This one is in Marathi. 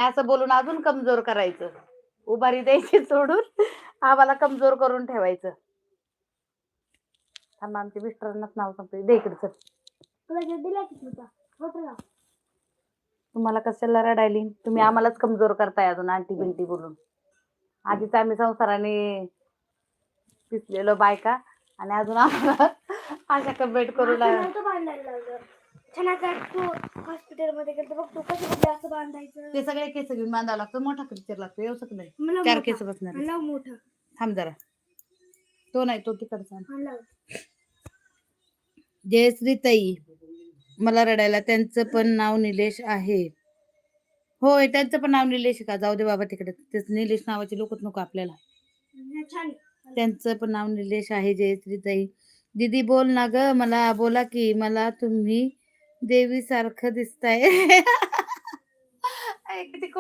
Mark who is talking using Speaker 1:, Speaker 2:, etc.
Speaker 1: असं बोलून अजून कमजोर करायचं. उभारी द्यायची सोडून आम्हाला कमजोर करून ठेवायचं. थांबा आमच्या मिस्टरांनाच नाव सांगतोय. दे इकडे चल. तुम्हाला कशाला रडायली? तुम्ही आम्हालाच कमजोर करताय अजून आंटी बिंटी बोलून. आधीच आम्ही संसाराने पिसलेलो बायका आणि अजून आम्हाला अशा कमेंट करू हॉस्पिटलमध्ये गेलं बघ तू कसं असं बांधायचं. ते सगळे केस घेऊन बांधावं लागतं. मोठा पिक्चर लागतो. येऊ शकत नाही. 4 केस बसणार. मोठा थांब जरा. तो नाही तो तिकडचा. जयश्री ताई मला रडायला. त्यांचं पण नाव निलेश आहे. होय त्यांचं पण नाव निलेश का? जाऊ दे बाबा तिकडे. तेच निलेश नावाचे लोकच नको आपल्याला. त्यांचं पण नाव निलेश आहे. जयश्री ताई दीदी बोल ना ग. मला बोला की. मला तुम्ही देवी सारखं दिसताय. किती